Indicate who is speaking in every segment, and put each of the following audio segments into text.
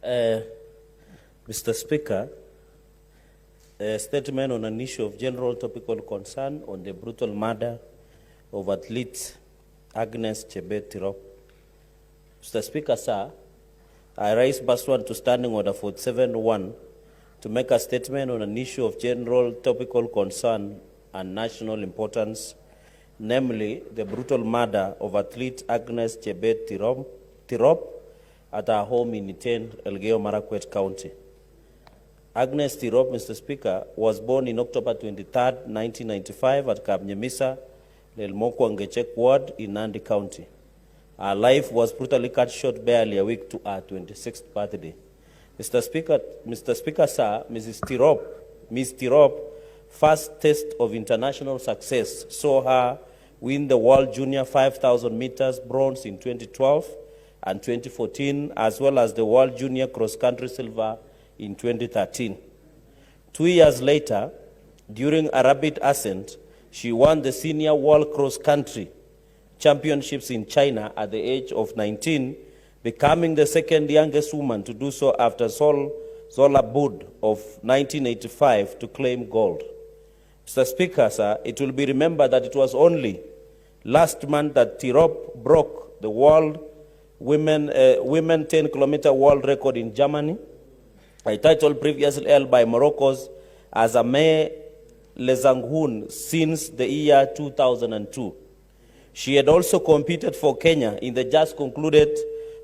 Speaker 1: Mr. Speaker, a statement on an issue of general topical concern on the brutal murder of athlete Agnes Tirop. Mr. Speaker, sir, I rise pursuant to Standing Order 47-1 to make a statement on an issue of general topical concern and national importance, namely the brutal murder of athlete Agnes Tirop at her home in Elgeyo, Marakwet County. Agnes Tirop, Mr. Speaker, was born in October 23, 1995 at Kabnyemisa, Lelmokwangechek Ward in Nandi County. Her life was brutally cut short barely a week to her 26th birthday. Mr. Speaker, sir, Ms. Tirop, first test of international success saw her win the World Junior 5,000 meters bronze in 2012 and 2014, as well as the World Junior cross-country silver in 2013. 2 years later, during a rapid ascent, she won the Senior World Cross-Country Championships in China at the age of 19, becoming the second youngest woman to do so after Zola Bud of 1985 to claim gold. Mr. Speaker, sir, it will be remembered that it was only last month that Tirop broke the world women 10-kilometer world record in Germany, a title previously held by Morocco's Azameh Lezanghun since the year 2002. She had also competed for Kenya in the just concluded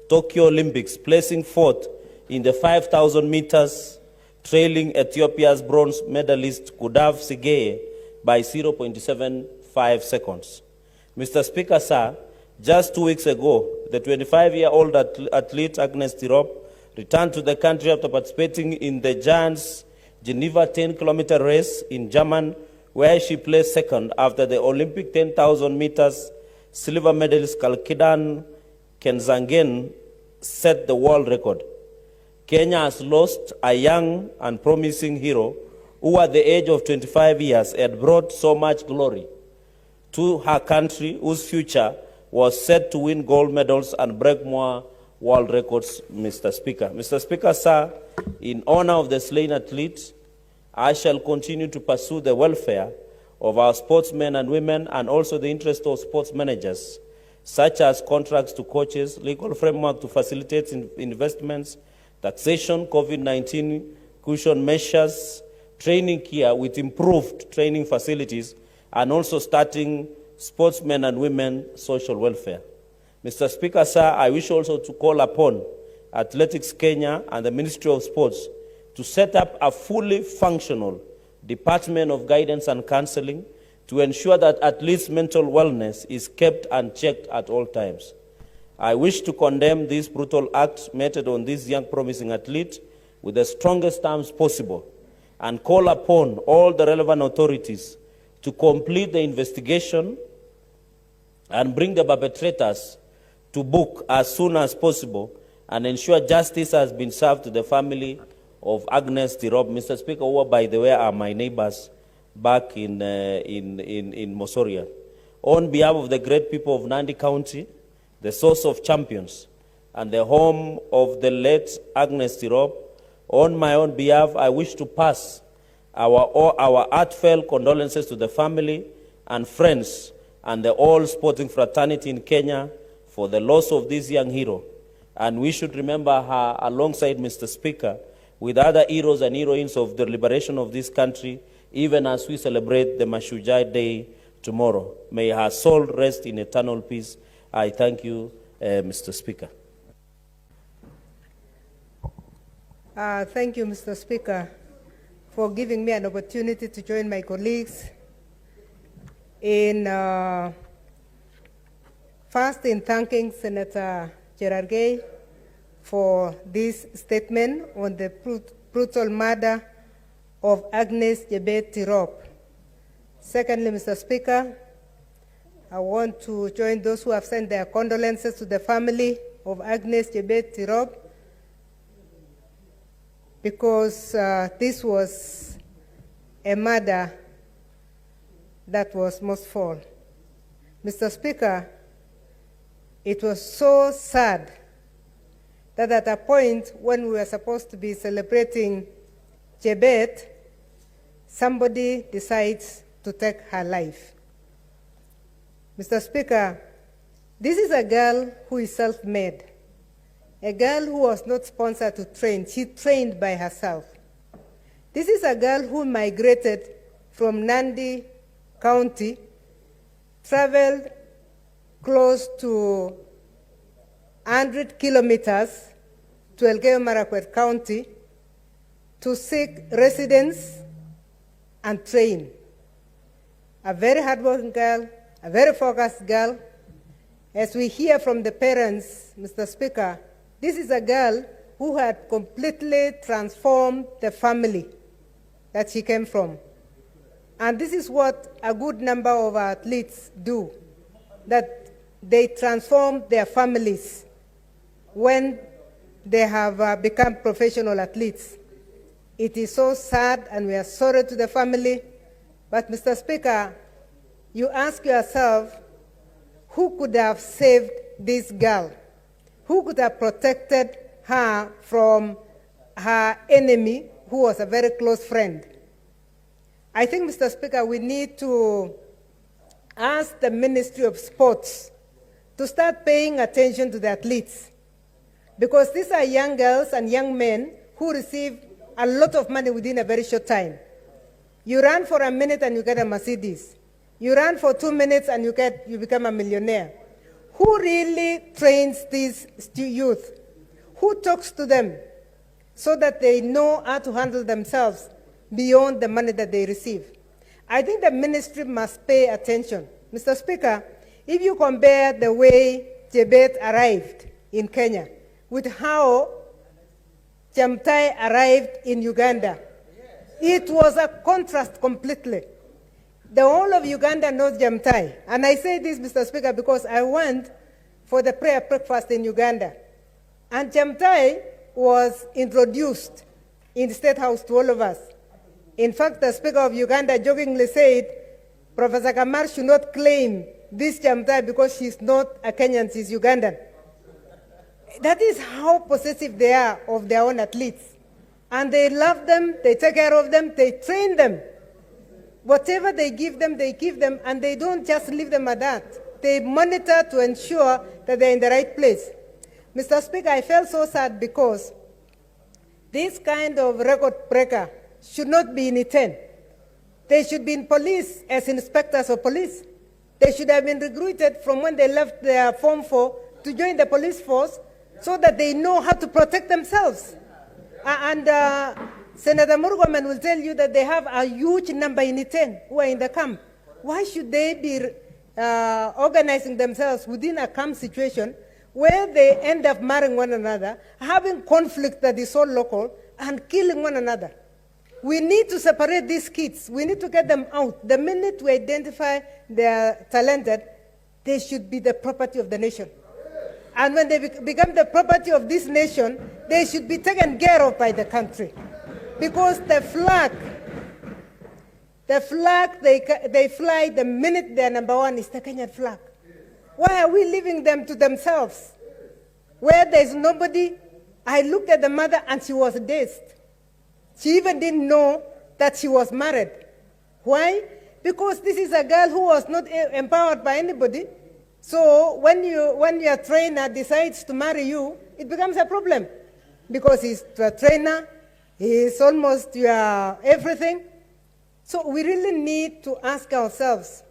Speaker 1: Tokyo Olympics, placing fourth in the 5,000 meters, trailing Ethiopia's bronze medalist Kudav Sigeye by 0.75 seconds. Mr. Speaker, sir, just 2 weeks ago, the 25-year-old athlete Agnes Tirop returned to the country after participating in the Giants Geneva 10-kilometer race in Germany, where she placed second after the Olympic 10,000 meters silver medalist Kalkidan Kenzangen set the world record. Kenya has lost a young and promising hero who at the age of 25 years had brought so much glory to her country, whose future was set to win gold medals and break more world records, Mr. Speaker. Mr. Speaker, sir, in honor of the slain athlete, I shall continue to pursue the welfare of our sportsmen and women and also the interest of sports managers, such as contracts to coaches, legal framework to facilitate investments, taxation, COVID-19 cushion measures, training care with improved training facilities, and also starting sportsmen and women social welfare. Mr. Speaker, sir, I wish also to call upon Athletics Kenya and the Ministry of Sports to set up a fully functional Department of Guidance and Counseling to ensure that athletes' mental wellness is kept and checked at all times. I wish to condemn this brutal act meted on this young promising athlete with the strongest terms possible and call upon all the relevant authorities to complete the investigation and bring the perpetrators to book as soon as possible and ensure justice has been served to the family of Agnes Tirop. Mr. Speaker, who, by the way, are my neighbors back in Mosoria. On behalf of the great people of Nandi County, the source of champions, and the home of the late Agnes Tirop, on my own behalf, I wish to pass our heartfelt condolences to the family and friends and the all sporting fraternity in Kenya for the loss of this young hero. And we should remember her alongside, Mr. Speaker, with other heroes and heroines of the liberation of this country, even as we celebrate the Mashujaa Day tomorrow. May her soul rest in eternal peace. I thank you, Mr. Speaker.
Speaker 2: Thank you, Mr. Speaker, for giving me an opportunity to join my colleagues in first in thanking Senator Cherargei for this statement on the brutal murder of Agnes Tirop. Secondly, Mr. Speaker, I want to join those who have sent their condolences to the family of Agnes Tirop because this was a murder that was merciful. Mr. Speaker, it was so sad that at a point when we were supposed to be celebrating Chebet, somebody decides to take her life. Mr. Speaker, this is a girl who is self-made, a girl who was not sponsored to train. She trained by herself. This is a girl who migrated from Nandi County, traveled close to 100 kilometers to Elgeyo Marakwet County to seek residence and train. A very hardworking girl, a very focused girl. As we hear from the parents, Mr. Speaker, this is a girl who had completely transformed the family that she came from. And this is what a good number of athletes do, that they transform their families when they have become professional athletes. It is so sad, and we are sorry to the family. But, Mr. Speaker, you ask yourself, who could have saved this girl? Who could have protected her from her enemy, who was a very close friend? I think, Mr. Speaker, we need to ask the Ministry of Sports to start paying attention to the athletes, because these are young girls and young men who receive a lot of money within a very short time. You run for a minute and you get a Mercedes. You run for 2 minutes and you become a millionaire. Who really trains these youth? Who talks to them so that they know how to handle themselves beyond the money that they receive? I think the ministry must pay attention. Mr. Speaker, if you compare the way Chebet arrived in Kenya with how Chamtai arrived in Uganda, it was a contrast completely. The whole of Uganda knows Chamtai. And I say this, Mr. Speaker, because I went for the prayer breakfast in Uganda. And Chamtai was introduced in the Statehouse to all of us. In fact, the Speaker of Uganda jokingly said, Professor Kamar should not claim this Chamtai because she's not a Kenyan, she's Ugandan. That is how possessive they are of their own athletes. And they love them, they take care of them, they train them. Whatever they give them, and they don't just leave them at that. They monitor to ensure that they're in the right place. Mr. Speaker, I felt so sad because this kind of record breaker should not be in Iten. They should be in police as inspectors of police. They should have been recruited from when they left their Form 4 to join the police force so that they know how to protect themselves. And Senator Murgomen will tell you that they have a huge number in Iten who are in the camp. Why should they be organizing themselves within a camp situation where they end up marrying one another, having conflict that is so local, and killing one another? We need to separate these kids. We need to get them out. The minute we identify they are talented, they should be the property of the nation. And when they become the property of this nation, they should be taken care of by the country. Because the flag they fly the minute they're number one is the Kenyan flag. Why are we leaving them to themselves? Where there's nobody. I looked at the mother and she was dazed. She even didn't know that she was married. Why? Because this is a girl who was not empowered by anybody. So when your trainer decides to marry you, it becomes a problem. Because he's a trainer, he's almost your everything. So we really need to ask ourselves,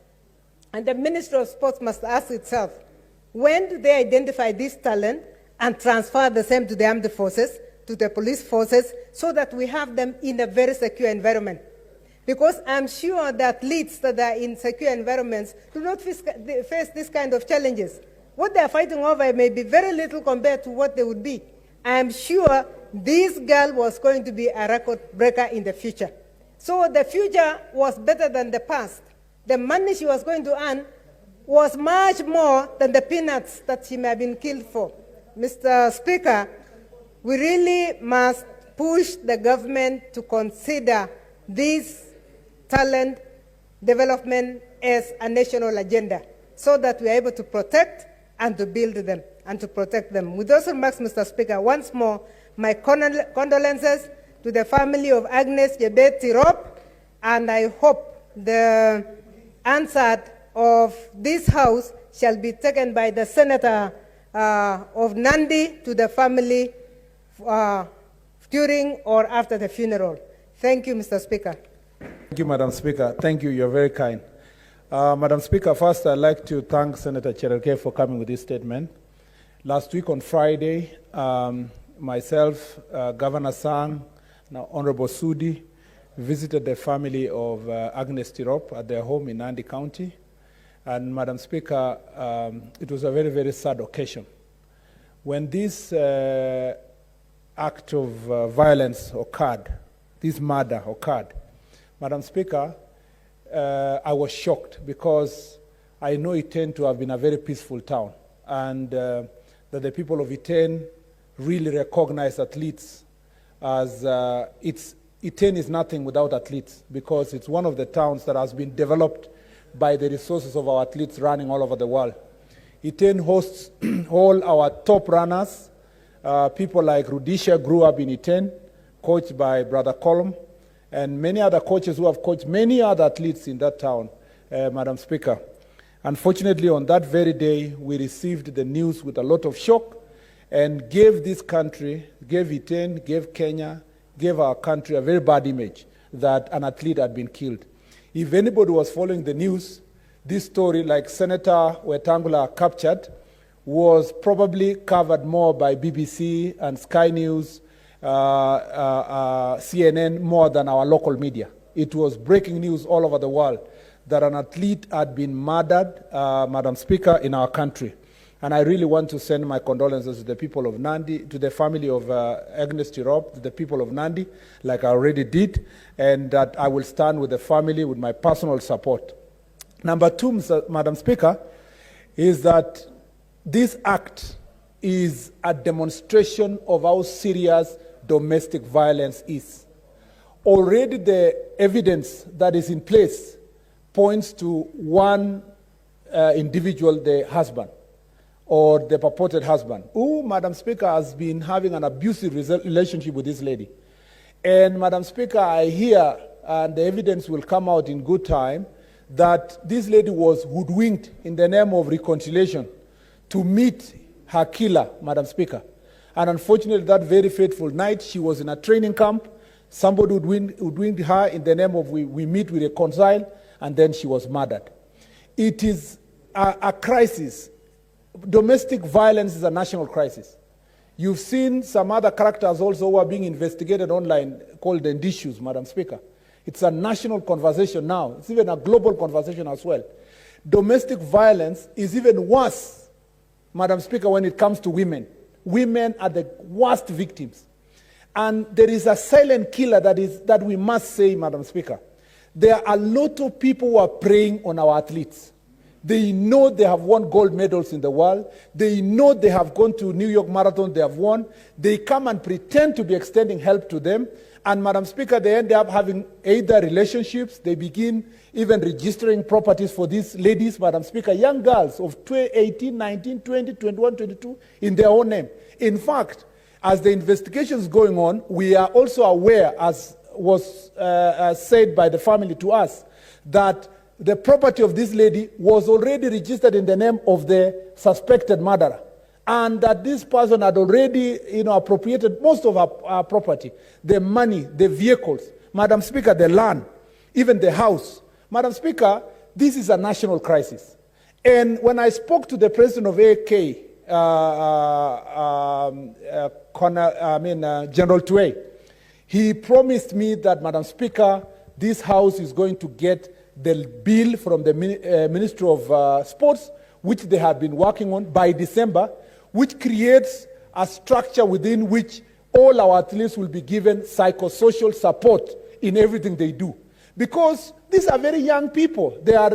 Speaker 2: and the Ministry of Sports must ask itself, when do they identify this talent and transfer the same to the armed forces, to the police forces, so that we have them in a very secure environment? Because I'm sure that athletes that are in secure environments do not face this kind of challenges. What they're fighting over may be very little compared to what they would be. I'm sure this girl was going to be a record breaker in the future. So the future was better than the past. The money she was going to earn was much more than the peanuts that she may have been killed for. Mr. Speaker, we really must push the government to consider this talent development as a national agenda so that we are able to protect and to build them. and to protect them. With those remarks, Mr. Speaker, once more, my condolences to the family of Agnes Tirop, and I hope the answer of this House shall be taken by the Senator of Nandi to the family during or after the funeral. Thank you, Mr. Speaker.
Speaker 3: Thank you, Madam Speaker. Thank you. You're very kind. Madam Speaker, first I'd like to thank Senator Cherargei for coming with this statement. Last week on Friday, myself, Governor Sang, now Honorable Sudi, visited the family of Agnes Tirop at their home in Nandi County. And Madam Speaker, it was a very, very sad occasion. When this act of violence occurred, this murder occurred, Madam Speaker, I was shocked because I know Iten to have been a very peaceful town, and that the people of Iten really recognize athletes as Iten is nothing without athletes, because it's one of the towns that has been developed by the resources of our athletes running all over the world. Iten hosts all our top runners. People like Rudisha grew up in Iten, coached by Brother Colum, and many other coaches who have coached many other athletes in that town, Madam Speaker. Unfortunately, on that very day, we received the news with a lot of shock and gave this country, gave Iten, gave Kenya, gave our country a very bad image that an athlete had been killed. If anybody was following the news, this story, like Senator Wetangula captured, was probably covered more by BBC and Sky News, CNN, more than our local media. It was breaking news all over the world that an athlete had been murdered, Madam Speaker, in our country. And I really want to send my condolences to the people of Nandi, to the family of Agnes Tirop, to the people of Nandi, like I already did, and that I will stand with the family with my personal support. Number two, Madam Speaker, is that this act is a demonstration of how serious domestic violence is. Already the evidence that is in place points to one individual, the husband, or the purported husband, who, Madam Speaker, has been having an abusive relationship with this lady. And, Madam Speaker, I hear, and the evidence will come out in good time, that this lady was hoodwinked in the name of reconciliation to meet her killer, Madam Speaker. And unfortunately, that very fateful night, she was in a training camp. Somebody hoodwinked her in the name of we meet, we reconcile, and then she was murdered. It is a crisis. Domestic violence is a national crisis. You've seen some other characters also who are being investigated online called the Gishu, Madam Speaker. It's a national conversation now. It's even a global conversation as well. Domestic violence is even worse, Madam Speaker, when it comes to women. Women are the worst victims. And there is a silent killer that we must say, Madam Speaker. There are a lot of people who are preying on our athletes. They know they have won gold medals in the world. They know they have gone to New York Marathon, they have won. They come and pretend to be extending help to them. And, Madam Speaker, they end up having either relationships, they begin even registering properties for these ladies, Madam Speaker, young girls of 18, 19, 20, 21, 22, in their own name. In fact, as the investigation is going on, we are also aware, as was said by the family to us, that the property of this lady was already registered in the name of the suspected murderer, and that this person had already, appropriated most of our property, the money, the vehicles, Madam Speaker, the land, even the house. Madam Speaker, this is a national crisis. And when I spoke to the president of AK, General Tuei, he promised me that, Madam Speaker, this house is going to get the bill from the Ministry of Sports, which they have been working on by December, which creates a structure within which all our athletes will be given psychosocial support in everything they do. Because these are very young people. They are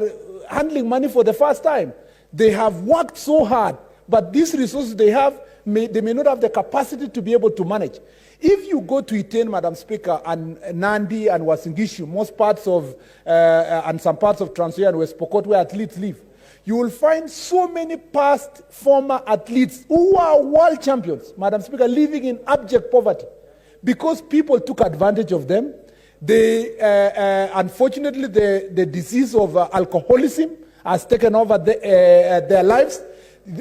Speaker 3: handling money for the first time. They have worked so hard, but these resources they have, they may not have the capacity to be able to manage. If you go to Iten, Madam Speaker, and Nandi and Uasin, most parts of, and some parts of Nzoia and West Pokot where athletes live, you will find so many past former athletes who are world champions, Madam Speaker, living in abject poverty because people took advantage of them. They, unfortunately, the disease of alcoholism has taken over their lives.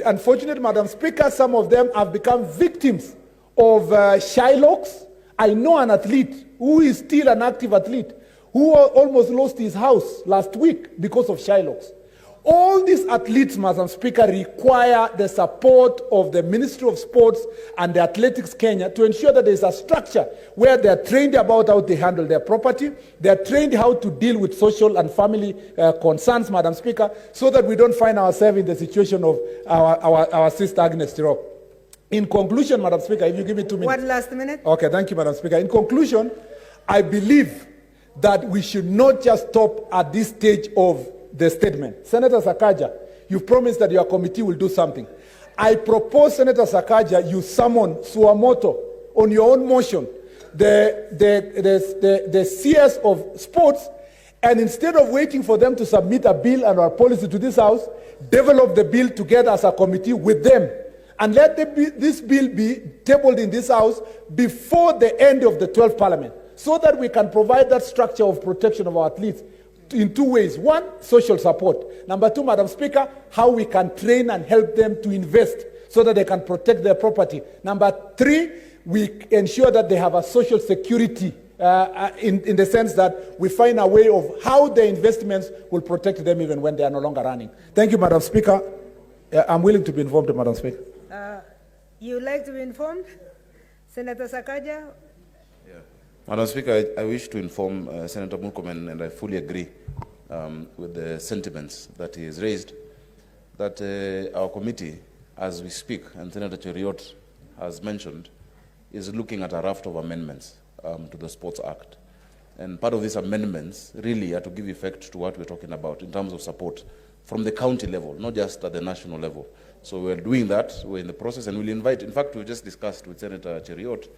Speaker 3: Unfortunately, Madam Speaker, some of them have become victims of Shylocks. I know an athlete who is still an active athlete who almost lost his house last week because of Shylocks. All these athletes, Madam Speaker, require the support of the Ministry of Sports and the Athletics Kenya to ensure that there is a structure where they are trained about how to handle their property, they are trained how to deal with social and family concerns, Madam Speaker, so that we don't find ourselves in the situation of our sister Agnes Tirop. In conclusion, Madam Speaker, if you give me 2 minutes.
Speaker 2: One last minute.
Speaker 3: Okay, thank you, Madam Speaker. In conclusion, I believe that we should not just stop at this stage of the statement. Senator Sakaja, you promised that your committee will do something. I propose, Senator Sakaja, you summon Suamoto on your own motion, the CS of sports, and instead of waiting for them to submit a bill and our policy to this House, develop the bill together as a committee with them. And let this bill be tabled in this House before the end of the 12th Parliament, so that we can provide that structure of protection of our athletes in two ways. One, social support. Number two, Madam Speaker, how we can train and help them to invest so that they can protect their property. Number three, we ensure that they have a social security in the sense that we find a way of how their investments will protect them even when they are no longer running. Thank you, Madam Speaker. I'm willing to be informed, Madam Speaker.
Speaker 2: You would like to be informed? Senator Sakaja?
Speaker 4: Yeah. Madam Speaker, I wish to inform Senator Murkomen, and I fully agree with the sentiments that he has raised, that our committee, as we speak, and Senator Cheriot has mentioned, is looking at a raft of amendments to the Sports Act. And part of these amendments really are to give effect to what we're talking about in terms of support from the county level, not just at the national level. So we're doing that, we're in the process, and we'll invite, in fact, we just discussed with Senator Cheriot,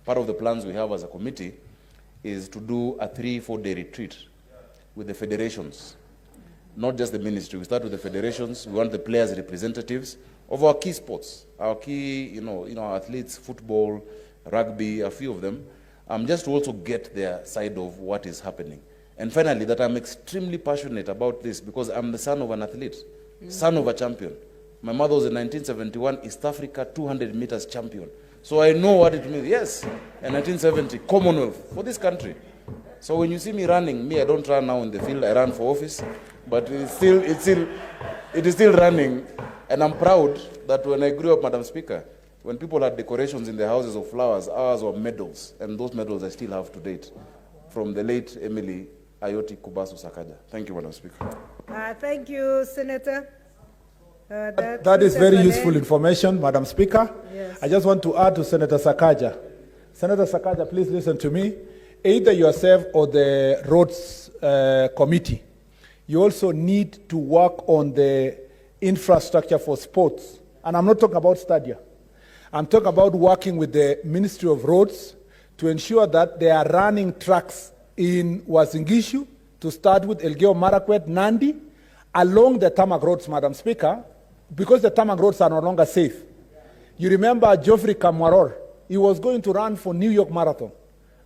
Speaker 4: part of the plans we have as a committee is to do a 3-4 day retreat with the federations, not just the ministry. We start with the federations. We want the players' representatives of our key sports, our key, our athletes, football, rugby, a few of them, just to also get their side of what is happening. And finally, that I'm extremely passionate about this because I'm the son of an athlete, son of a champion. My mother was in 1971 East Africa 200 meters champion. So I know what it means. Yes, in 1970, Commonwealth for this country. So when you see me running, I don't run now in the field, I run for office, but it is still running. And I'm proud that when I grew up, Madam Speaker, when people had decorations in their houses of flowers, ours were medals, and those medals I still have to date, from the late Emily Ayoti Kubasu Sakaja. Thank you, Madam Speaker.
Speaker 2: Thank you, Senator.
Speaker 3: That is very useful information, Madam Speaker.
Speaker 2: Yes.
Speaker 3: I just want to add to Senator Sakaja. Senator Sakaja, please listen to me. Either yourself or the Roads Committee, you also need to work on the infrastructure for sports. And I'm not talking about stadia. I'm talking about working with the Ministry of Roads to ensure that they are running tracks in Uasin Gishu, to start with Elgeyo, Marakwet, Nandi, along the tarmac roads, Madam Speaker, because the tarmac roads are no longer safe. You remember Geoffrey Kamwaror, he was going to run for New York Marathon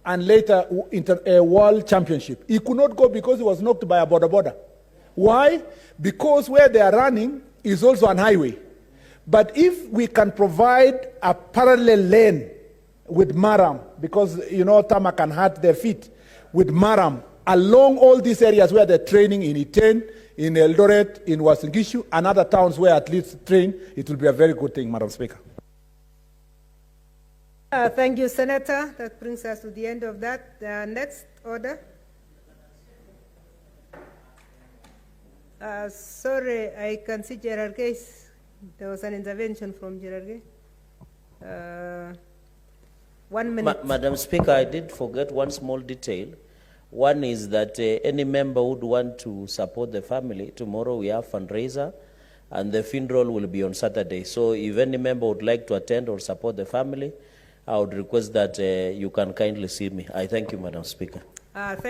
Speaker 3: and later a world championship. He could not go because he was knocked by a border. Why? Because where they are running is also an highway. But if we can provide a parallel lane with Maram, because tarmac can hurt their feet, with Maram, along all these areas where they're training in Iten, in Eldoret, in Uasin Gishu, and other towns where athletes train, it will be a very good thing, Madam Speaker.
Speaker 2: Thank you, Senator. That brings us to the end of that. Next order. Sorry, I can see Gerard Case. There was an intervention from Gerard Case. 1 minute.
Speaker 1: Madam Speaker, I did forget one small detail. One is that any member would want to support the family. Tomorrow we have fundraiser, and the funeral will be on Saturday. So if any member would like to attend or support the family, I would request that you can kindly see me. I thank you, Madam Speaker.
Speaker 2: Thank